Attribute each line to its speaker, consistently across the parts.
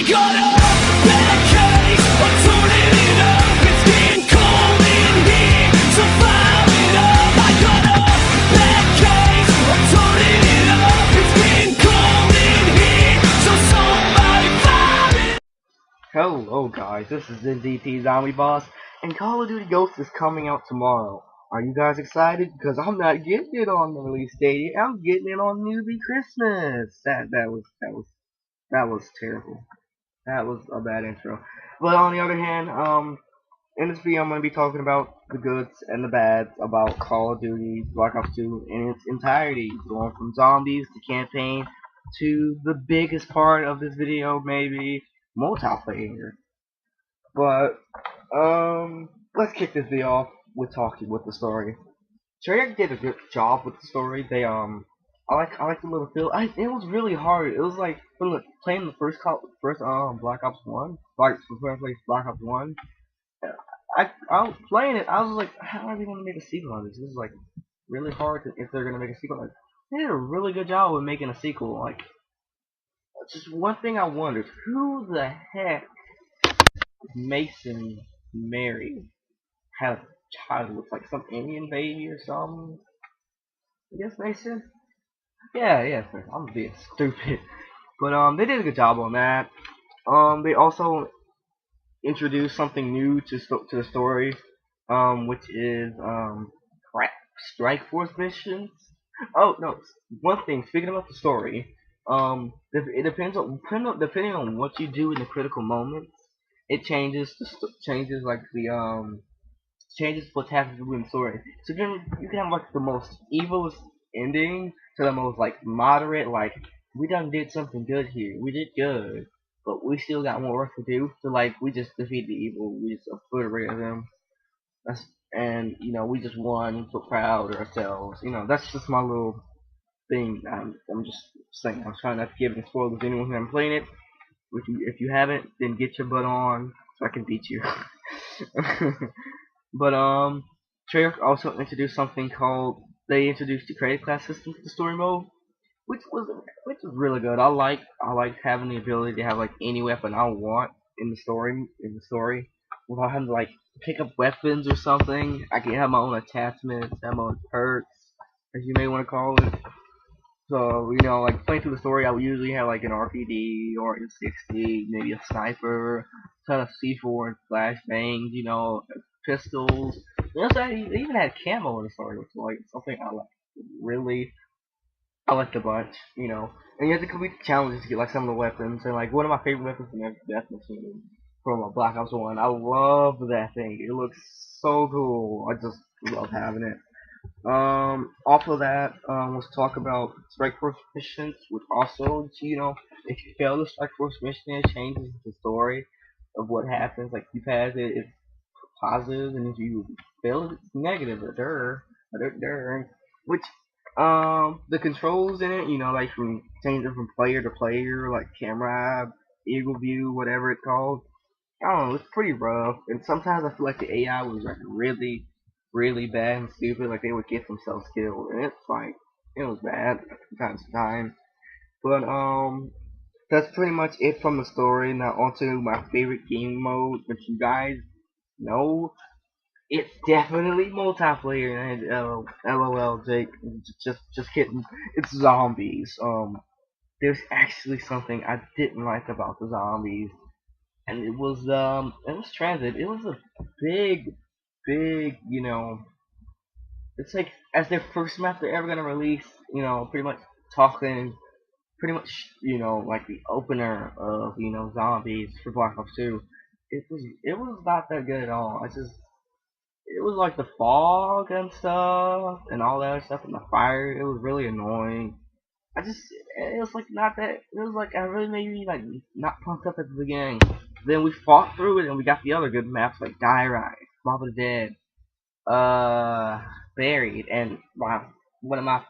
Speaker 1: got a bad case, I'm turning it up. It's getting cold in here, so fire it up. I got a bad case, I'm turning it up. It's getting cold in here, so somebody fire it up.
Speaker 2: Hello guys, this is NDT Zombie Boss, and Call of Duty Ghosts is coming out tomorrow. Are you guys excited? Because I'm not getting it on the release date. I'm getting it on Newbie Christmas. That was terrible. That was a bad intro. But on the other hand, in this video I'm going to be talking about the goods and the bads about Call of Duty Black Ops 2 in its entirety, going from zombies to campaign to the biggest part of this video, maybe multiplayer. But let's kick this video off with talking with the story. Treyarch did a good job with the story. They I like the little feel. It was really hard. It was like from playing the first Black Ops 1, Black Ops 1. I was playing it. I was like, how are they gonna make a sequel on this? This is like really hard if they're gonna make a sequel. Like, they did a really good job with making a sequel. Like, just one thing I wondered, who the heck Mason married? Had a child with like some Indian baby or something. I guess Mason. Yeah. I'm being stupid, but they did a good job on that. They also introduced something new to the story, which is crap, Strike Force missions. Oh no, one thing. Speaking about the story, it depending on what you do in the critical moments. It changes changes what's happening in the story. So then you can have like the most evilest ending to the most like moderate, like we done did something good here. We did good, but we still got more work to do. So like we just defeated the evil. We just obliterated them. And we just won. So proud of ourselves. That's just my little thing. I'm just saying. I'm trying not to give any spoilers to anyone who hasn't played it. If you haven't, then get your butt on so I can beat you. But Treyarch also introduced something called they introduced the credit class system to the story mode, which was really good. I like having the ability to have like any weapon I want in the story without having to like pick up weapons or something. I can have my own attachments, have my own perks, as you may want to call it. So, like playing through the story, I would usually have like an RPD or an M60, maybe a sniper, a ton of C4 and flashbangs, pistols. They even had camo in the story, which is like something I liked a bunch, And you have to complete the challenges to get like some of the weapons. And like one of my favorite weapons in the Death Machine from Black Ops 1. I love that thing. It looks so cool. I just love having it. Off of that, let's talk about Strike Force missions, which also, if you fail the Strike Force mission, it changes the story of what happens. Like, you pass it, it's positive, and if you fail it, it's negative, which, the controls in it, like from changing from player to player, like camera, eagle view, whatever it's called, I don't know, it's pretty rough, and sometimes I feel like the AI was like really bad and stupid, like they would get themselves killed, and it's like, it was bad from time to time. But that's pretty much it from the story. Now onto my favorite game mode, which you guys know, it's definitely multiplayer. And LOL, Jake, just kidding. It's zombies. There's actually something I didn't like about the zombies, and it was transit. It was a big, it's like as their first map they're ever gonna release, pretty much talking, like the opener of, zombies for Black Ops 2. It was not that good at all. It was like the fog and stuff, and all that other stuff, and the fire, it was really annoying. It was like not that, it was like, I really made me like, not pumped up at the beginning. Then we fought through it, and we got the other good maps like Die Right, Mob of the Dead, Buried, and one of my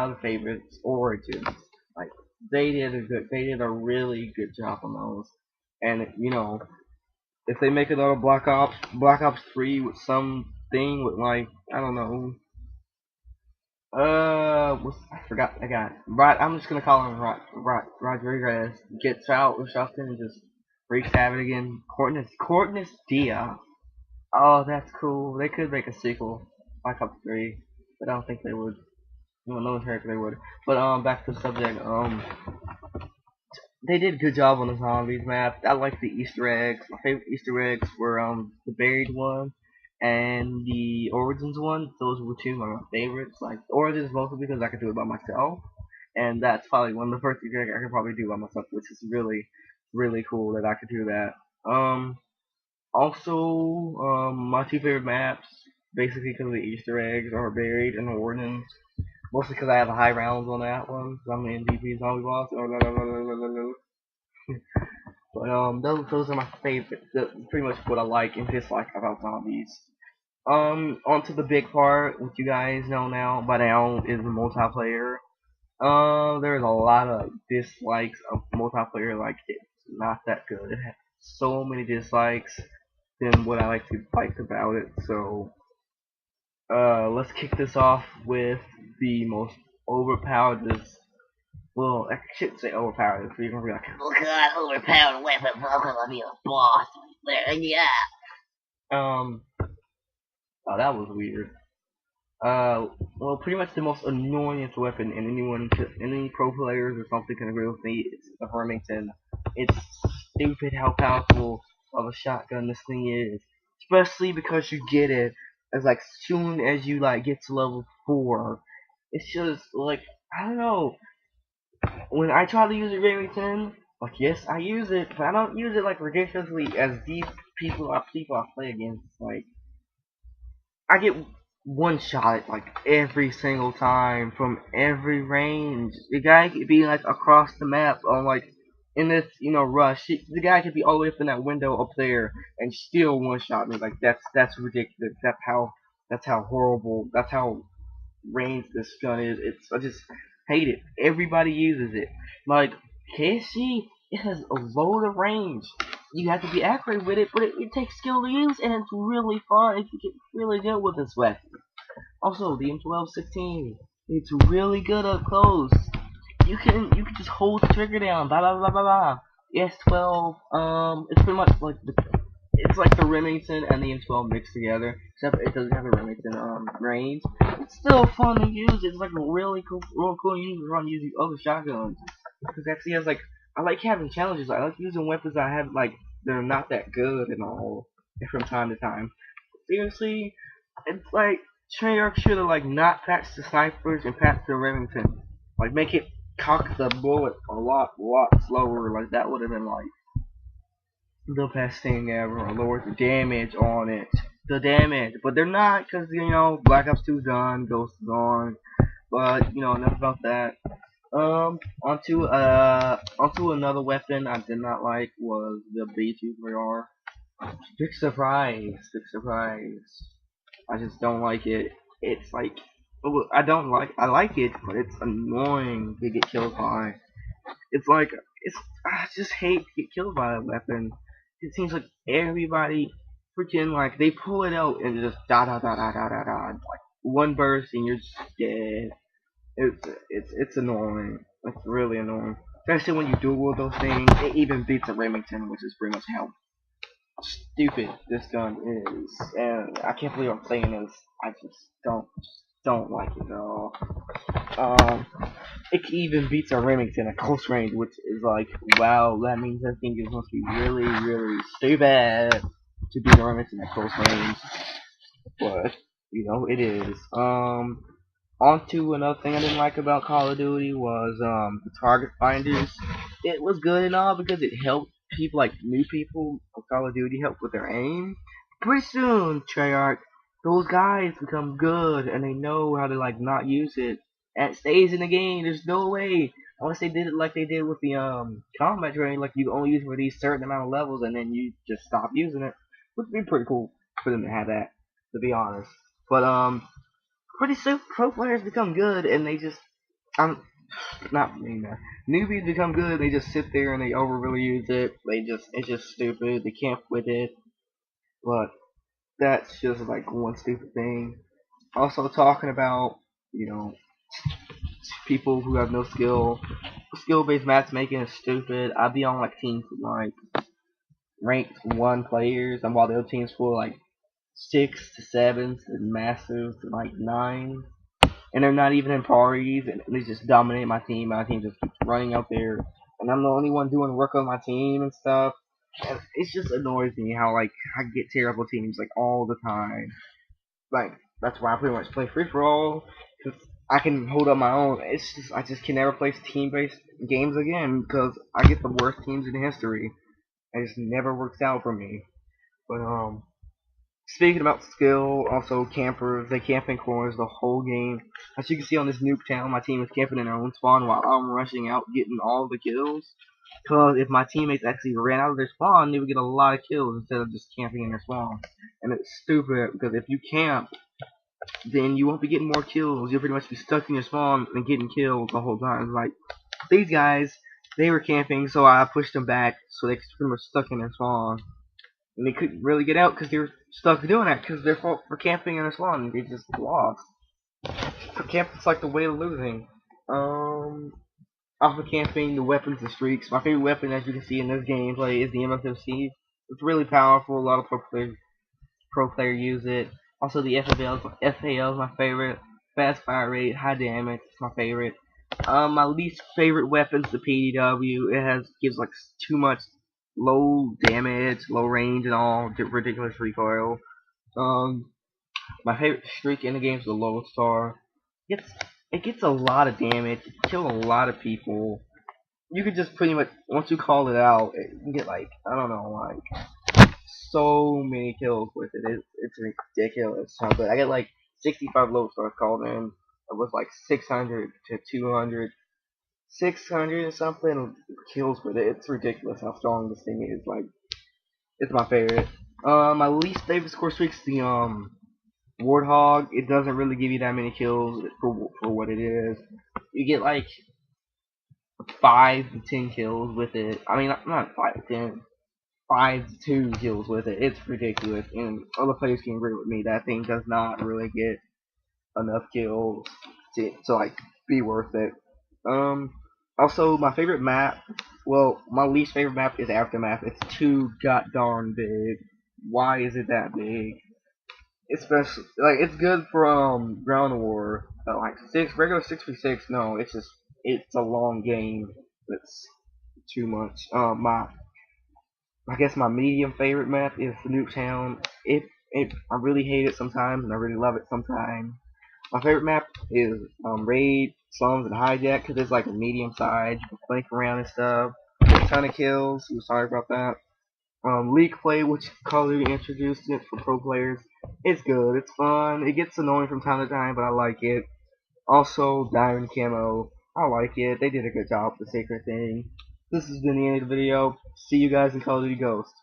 Speaker 2: other favorites, Origins. Like, they did a really good job on those. And, if they make another Black Ops 3 with something with like, I don't know, I forgot. I'm just gonna call him Rodriguez. Gets out or something and just Freaks have it again. Courtness Dia. Oh, that's cool. They could make a sequel, Black Ops 3, but I don't think they would. Well, no character they would. But back to the subject. They did a good job on the zombies map. I like the Easter eggs. My favorite Easter eggs were the buried one and the Origins one. Those were two of my favorites. Like Origins mostly because I could do it by myself, and that's probably one of the first Easter eggs I could probably do by myself, which is really, really cool that I could do that. Also, my two favorite maps, basically because of the Easter eggs, are buried and Origins. Mostly because I have high rounds on that one. Because I'm the MVP zombie boss. But those are my favorite. Pretty much what I like and dislike about zombies. Onto the big part, which you guys know now by now, is the multiplayer. There's a lot of dislikes of multiplayer. Like it's not that good. It has so many dislikes than what I like about it. So let's kick this off with the most overpowered. Well, I shouldn't say overpowered. You're gonna be like,
Speaker 3: Look at that overpowered weapon. I'm gonna be a boss there, yeah.
Speaker 2: oh, that was weird. Well, pretty much the most annoyingest weapon, and any pro players or something can agree with me. It's the Remington. It's stupid how powerful of a shotgun this thing is, especially because you get it as like soon as you like get to level 4. It's just like I don't know. When I try to use a Remington, like yes, I use it, but I don't use it like ridiculously as these people I play against. Like I get one shot like every single time from every range. The guy could be like across the map on like in this rush. The guy could be all the way up in that window up there and still one shot me. Like that's ridiculous. That's how horrible. That's how range this gun is. I just hate it. Everybody uses it. Like KSC, it has a load of range. You have to be accurate with it, but it takes skill to use, and it's really fun if you get really good with this weapon. Also, the M1216, it's really good up close. You can just hold the trigger down, blah blah blah blah blah. The S12, it's pretty much like it's like the Remington and the M12 mixed together, except it doesn't have the Remington range. It's still fun to use. It's like real cool to use around using other shotguns because actually has like I like having challenges. I like using weapons I have like they're not that good and all from time to time. Seriously, it's like Treyarch should have like not patched the snipers and patched the Remington. Like make it cock the bullet a lot slower. Like that would have been like the best thing ever. Lower the damage on it. The damage. But they're not because Black Ops 2 done, Ghost is gone. But enough about that. Onto another weapon I did not like was the B23R. Big surprise. I just don't like it. It's like I like it, but it's annoying to get killed by. It's like I just hate to get killed by that weapon. It seems like everybody freaking like they pull it out and just like one burst and you're just dead. It's annoying. It's really annoying. Especially when you duel those things. It even beats a Remington, which is pretty much how stupid this gun is. And I can't believe I'm saying this. I just don't like it at all. It even beats a Remington at close range, which is like, wow, that means that thing is must be really, really stupid to beat a Remington at close range. But, it is. On to another thing I didn't like about Call of Duty was the target finders. It was good and all because it helped people like new people of Call of Duty help with their aim. Pretty soon, Treyarch, those guys become good and they know how to like not use it. And it stays in the game. There's no way unless they did it like they did with the combat training, like you only use it for these certain amount of levels and then you just stop using it. Which would be pretty cool for them to have that, to be honest. But pretty soon pro players become good and they just not me man. Newbies become good, they just sit there and they really use it. It's just stupid, they can't with it. But that's just like one stupid thing. Also talking about, people who have no skill based matchmaking is stupid. I'd be on like teams with like ranked 1 players, and while the other team's full of like 6 to 7s and massive to like 9, and they're not even in parties, and they just dominate my team. My team just keeps running out there, and I'm the only one doing work on my team and stuff. And it just annoys me how like I get terrible teams like all the time. Like that's why I pretty much play free for all, because I can hold up my own. It's just I just can never play team-based games again because I get the worst teams in history. It just never works out for me. But speaking about skill, also campers, they camp in corners the whole game. As you can see on this nuke town, my team is camping in their own spawn while I'm rushing out getting all the kills. Because if my teammates actually ran out of their spawn, they would get a lot of kills instead of just camping in their spawn. And it's stupid because if you camp, then you won't be getting more kills. You'll pretty much be stuck in your spawn and getting killed the whole time. Like these guys, they were camping, so I pushed them back so they pretty much stuck in their spawn. And they couldn't really get out because they were stuck doing that because their fault for camping in their spawn. They just lost. So camping's like the way of losing. Off of camping, the weapons and streaks. My favorite weapon, as you can see in this gameplay, is the MFFC. It's really powerful. A lot of pro player use it. Also, the FAL is my favorite. Fast fire rate, high damage. It's my favorite. My least favorite weapon is the PDW. It gives like too much low damage, low range, and all ridiculous recoil. My favorite streak in the game is the Lone Star. It gets a lot of damage. It kills a lot of people. You could just pretty much once you call it out, you can get like I don't know, like so many kills with it. It's ridiculous how good. I get like 65 Lone Stars called in. It was like 600 to 200. 600 or something kills with it. It's ridiculous how strong this thing is. Like, it's my favorite. My least favorite score streak is the Warthog. It doesn't really give you that many kills for what it is. You get like 5 to 10 kills with it. I mean, not 5 to 10. 5 to 2 kills with it. It's ridiculous, and other players can agree with me. That thing does not really get enough kills to like be worth it. Also, my favorite map, well, my least favorite map is Aftermath. It's too darn big. Why is it that big? Especially, like, it's good for, Ground War, but, like, regular 6v6, no, it's a long game. That's too much. I guess my medium favorite map is Nuketown. I really hate it sometimes, and I really love it sometimes. My favorite map is Raid, Slums, and Hijack because it's like a medium size. You can flank around and stuff. Get a ton of kills. So sorry about that. League play, which Call of Duty introduced it for pro players. It's good. It's fun. It gets annoying from time to time, but I like it. Also, Diamond Camo. I like it. They did a good job with the Sacred thing. This has been the end of the video. See you guys in Call of Duty Ghost.